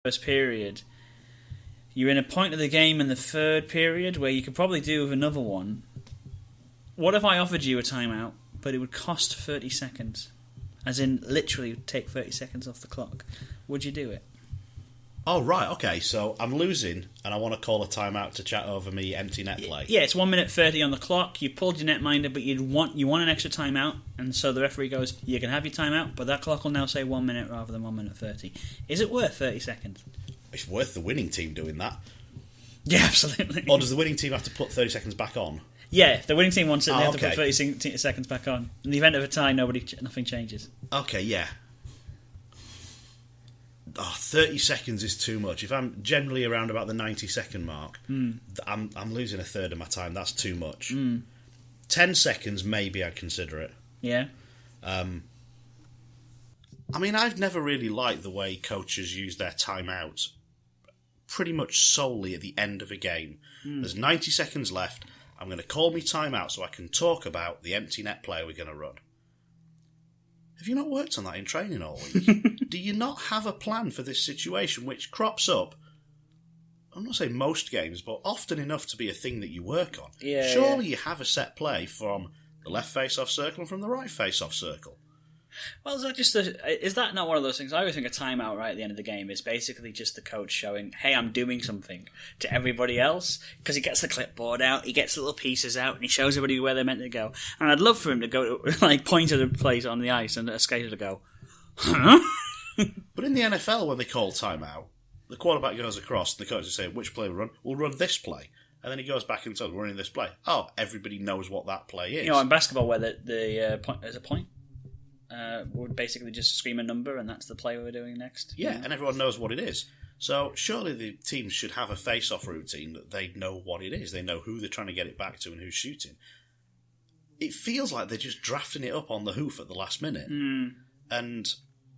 first period, you're in a point of the game in the third period where you could probably do with another one. What if I offered you a timeout, but it would cost 30 seconds? As in, literally take 30 seconds off the clock. Would you do it? Oh, right, okay, so I'm losing, and I want to call a timeout to chat over me empty net play. Yeah, it's 1 minute 30 on the clock. You pulled your netminder, but you want an extra timeout, and so the referee goes, you can have your timeout, but that clock will now say 1 minute rather than 1 minute 30. Is it worth 30 seconds? It's worth the winning team doing that. Yeah, absolutely. Or does the winning team have to put 30 seconds back on? Yeah, if the winning team wants it, they have to okay. put 30 seconds back on. In the event of a tie, nothing changes. Okay, yeah. 30 seconds is too much. If I'm generally around about the 90-second mark, I'm losing a third of my time. That's too much. 10 seconds, maybe I'd consider it. Yeah. I mean, I've never really liked the way coaches use their timeouts pretty much solely at the end of a game. There's 90 seconds left. I'm going to call me timeout so I can talk about the empty net play we're going to run. Have you not worked on that in training all week? Do you not have a plan for this situation which crops up, I'm not saying most games, but often enough to be a thing that you work on? Yeah, Surely you have a set play from the left face-off circle and from the right face-off circle. Well, is that not one of those things? I always think a timeout right at the end of the game is basically just the coach showing, hey, I'm doing something to everybody else, because he gets the clipboard out, he gets little pieces out, and he shows everybody where they're meant to go. And I'd love for him to go, point at a place on the ice and a skater to go, huh? But in the NFL, when they call timeout, the quarterback goes across and the coach is saying, which play we run? We'll run this play. And then he goes back and says, we're running this play. Oh, everybody knows what that play is. You know, in basketball where there's a point, would basically just scream a number and that's the play we're doing next. Yeah, and everyone knows what it is. So surely the teams should have a face-off routine that they know what it is. They know who they're trying to get it back to and who's shooting. It feels like they're just drafting it up on the hoof at the last minute. And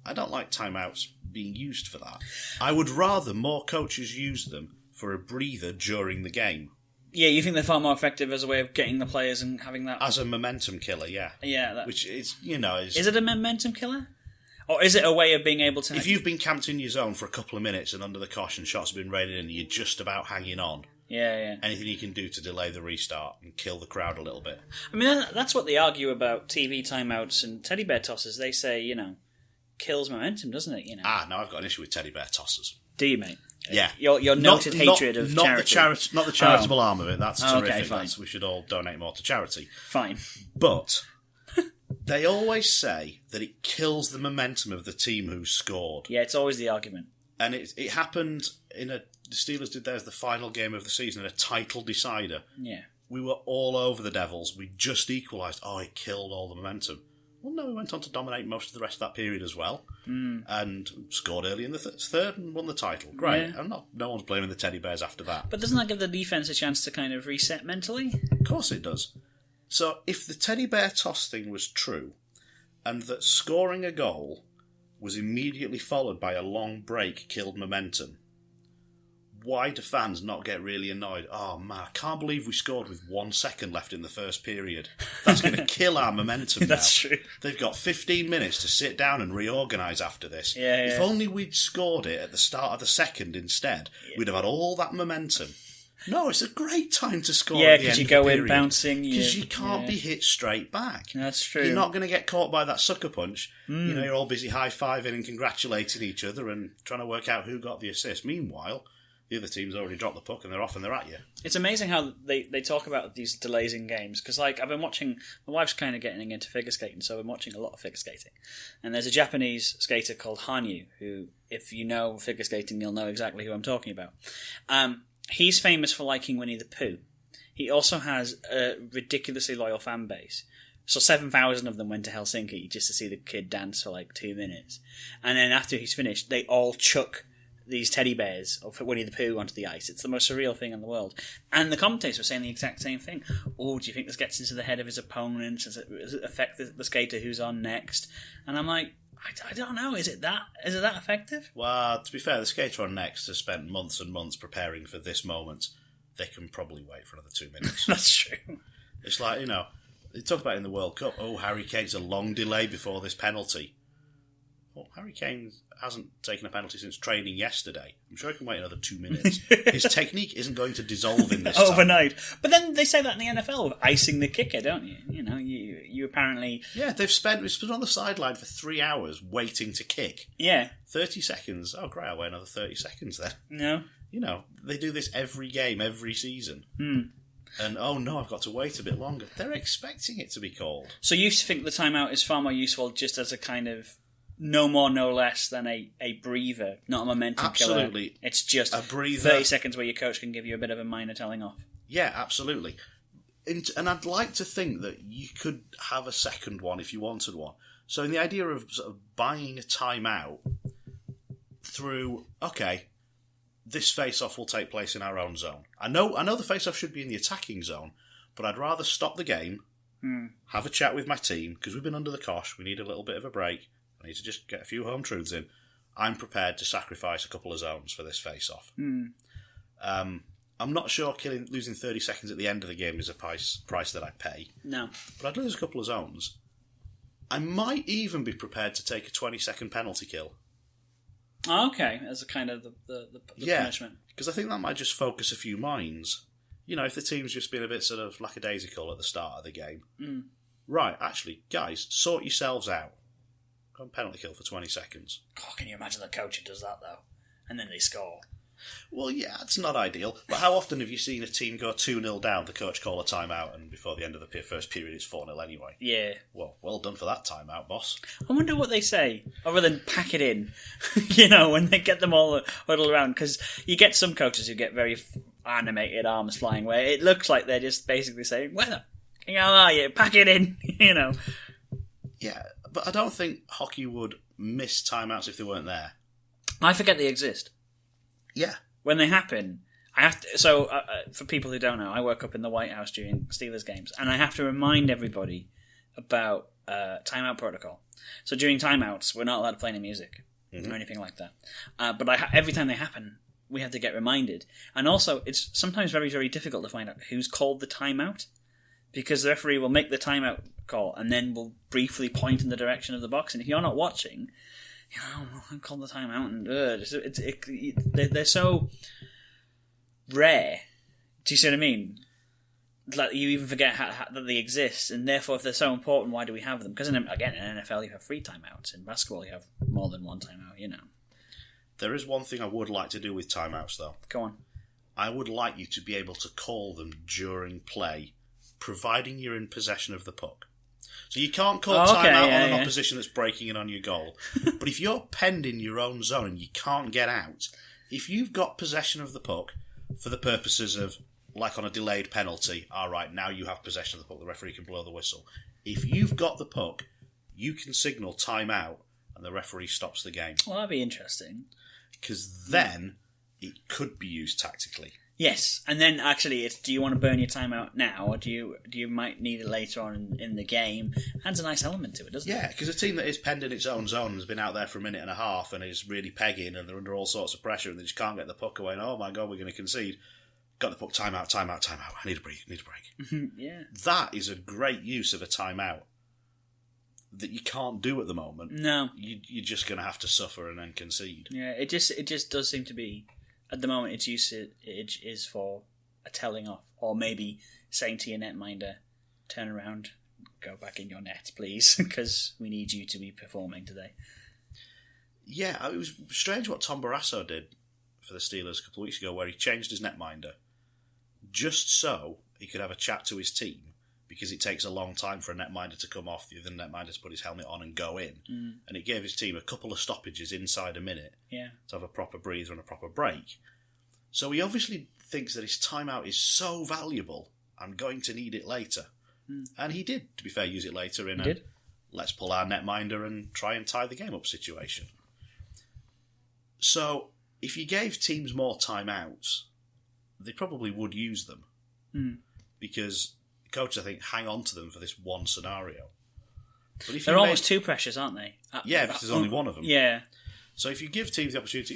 I don't like timeouts being used for that. I would rather more coaches use them for a breather during the game. Yeah, you think they're far more effective as a way of getting the players and having that... As a momentum killer, yeah. Yeah. Which is, you know... Is it a momentum killer? Or is it a way of being able to... If you've been camped in your zone for a couple of minutes and under the caution shots have been raining in and you're just about hanging on... Yeah. Anything you can do to delay the restart and kill the crowd a little bit. I mean, that's what they argue about TV timeouts and teddy bear tosses. They say, kills momentum, doesn't it? No, I've got an issue with teddy bear tossers. Do you, mate? Yeah. Your noted hatred of charity. Not the charitable arm of it. That's terrific. Okay, fine. We should all donate more to charity. Fine. But they always say that it kills the momentum of the team who scored. Yeah, it's always the argument. And it happened the Steelers did theirs the final game of the season, a title decider. Yeah. We were all over the Devils. We just equalised. Oh, it killed all the momentum. Well, no, we went on to dominate most of the rest of that period as well, and scored early in the third and won the title. Great. Yeah. No one's blaming the teddy bears after that. But doesn't that give the defence a chance to kind of reset mentally? Of course it does. So if the teddy bear toss thing was true, and that scoring a goal was immediately followed by a long break killed momentum, why do fans not get really annoyed? Oh man, I can't believe we scored with 1 second left in the first period. That's going to kill our momentum now. That's true. They've got 15 minutes to sit down and reorganise after this. Yeah. If only we'd scored it at the start of the second instead, we'd have had all that momentum. No, it's a great time to score at the end of the period. Yeah, because you go in bouncing. Because you can't be hit straight back. That's true. You're not going to get caught by that sucker punch. You're all busy high-fiving and congratulating each other and trying to work out who got the assist. Meanwhile, the other team's already dropped the puck and they're off and they're at you. It's amazing how they talk about these delays in games. Because, I've been watching... My wife's kind of getting into figure skating, so I've been watching a lot of figure skating. And there's a Japanese skater called Hanyu, who, if you know figure skating, you'll know exactly who I'm talking about. He's famous for liking Winnie the Pooh. He also has a ridiculously loyal fan base. So 7,000 of them went to Helsinki just to see the kid dance for 2 minutes. And then after he's finished, they all chuck these teddy bears of Winnie the Pooh onto the ice. It's the most surreal thing in the world. And the commentators were saying the exact same thing. Oh, do you think this gets into the head of his opponent? Does it affect the skater who's on next? And I'm like, I don't know. Is it that effective? Well, to be fair, the skater on next has spent months and months preparing for this moment. They can probably wait for another 2 minutes. That's true. It's like, they talk about it in the World Cup. Oh, Harry Kane's a long delay before this penalty. well, Harry Kane hasn't taken a penalty since training yesterday. I'm sure he can wait another 2 minutes. His technique isn't going to dissolve in this overnight. time. But then they say that in the NFL with icing the kicker, don't you? You know, you apparently... Yeah, we've spent on the sideline for 3 hours waiting to kick. Yeah. 30 seconds. Oh, great, I'll wait another 30 seconds then. No. You know, they do this every game, every season. Hmm. And, oh no, I've got to wait a bit longer. They're expecting it to be called. So you think the timeout is far more useful just as a kind of no more, no less than a breather, not a momentum Absolutely. killer. It's just a breather. 30 seconds where your coach can give you a bit of a minor telling off. Yeah, absolutely. And I'd like to think that you could have a second one if you wanted one. So in the idea of sort of buying a timeout through, okay, this face-off will take place in our own zone. I know the face-off should be in the attacking zone, but I'd rather stop the game, have a chat with my team, because we've been under the cosh, we need a little bit of a break, I need to just get a few home truths in. I'm prepared to sacrifice a couple of zones for this face-off. I'm not sure losing 30 seconds at the end of the game is a price that I'd pay. No. But I'd lose a couple of zones. I might even be prepared to take a 20-second penalty kill. Oh, okay, as a kind of the punishment. Because I think that might just focus a few minds. You know, if the team's just been a bit sort of lackadaisical at the start of the game. Right, actually, guys, sort yourselves out. Go and penalty kill for 20 seconds. Oh, can you imagine the coach who does that, though? And then they score. Well, yeah, it's not ideal. But how often have you seen a team go 2-0 down, the coach call a timeout, and before the end of the first period it's 4-0 anyway? Yeah. Well done for that timeout, boss. I wonder what they say, other than pack it in, you know, when they get them all huddled around. Because you get some coaches who get very animated arms flying, where it looks like they're just basically saying, "Where the hell are you? Pack it in," you know. Yeah, but I don't think hockey would miss timeouts if they weren't there. I forget they exist. Yeah. When they happen, I have to. So, for people who don't know, I work up in the White House during Steelers games, and I have to remind everybody about timeout protocol. So during timeouts, we're not allowed to play any music or anything like that. But every time they happen, we have to get reminded. And also, it's sometimes very, very difficult to find out who's called the timeout, because the referee will make the timeout call and then will briefly point in the direction of the box. And if you're not watching, you know, I called the timeout, and they're so rare. Do you see what I mean? Like, you even forget that they exist, and therefore, if they're so important, why do we have them? Because again, in NFL, you have 3 timeouts. In basketball, you have more than 1 timeout. You know. There is one thing I would like to do with timeouts, though. Go on. I would like you to be able to call them during play, providing you're in possession of the puck. So you can't call timeout on an opposition that's breaking in on your goal. But if you're penned in your own zone and you can't get out, if you've got possession of the puck for the purposes of, like on a delayed penalty, all right, now you have possession of the puck, the referee can blow the whistle. If you've got the puck, you can signal timeout and the referee stops the game. Well, that'd be interesting. Because then it could be used tactically. Yes, and then actually, it's, do you want to burn your timeout now, or do you might need it later on in the game? Adds a nice element to it, doesn't it? Yeah, because a team that is penned in its own zone and has been out there for a minute and a half and is really pegging and they're under all sorts of pressure and they just can't get the puck away and, oh my God, we're going to concede. Got the puck, timeout. I need a break. Yeah. That is a great use of a timeout that you can't do at the moment. No. You're just going to have to suffer and then concede. Yeah, it just does seem to be, at the moment, its use is for a telling off, or maybe saying to your netminder, turn around, go back in your net, please, because we need you to be performing today. Yeah, it was strange what Tom Barrasso did for the Steelers a couple of weeks ago, where he changed his netminder just so he could have a chat to his team, because it takes a long time for a netminder to come off, the other netminder to put his helmet on and go in. And it gave his team a couple of stoppages inside a minute to have a proper breather and a proper break. So he obviously thinks that his timeout is so valuable, I'm going to need it later. And he did, to be fair, use it later in let's pull our netminder and try and tie the game up situation. So if you gave teams more timeouts, they probably would use them. Because coaches, I think, hang on to them for this one scenario. But if they're almost too precious, aren't they? Yeah, because there's only one of them. Yeah. So if you give teams the opportunity,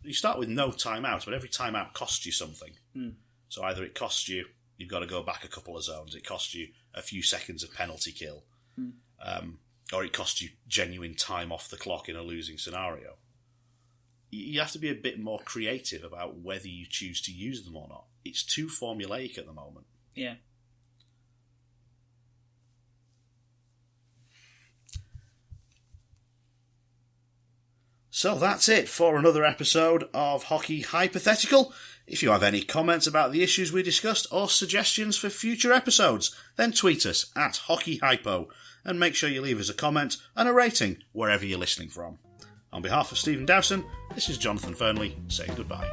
you start with no timeouts, but every timeout costs you something. So either it costs you, you've got to go back a couple of zones, it costs you a few seconds of penalty kill. or it costs you genuine time off the clock in a losing scenario. You have to be a bit more creative about whether you choose to use them or not. It's too formulaic at the moment. Yeah. So that's it for another episode of Hockey Hypothetical. If you have any comments about the issues we discussed or suggestions for future episodes, then tweet us at HockeyHypo and make sure you leave us a comment and a rating wherever you're listening from. On behalf of Stephen Dowson, this is Jonathan Fernley saying goodbye.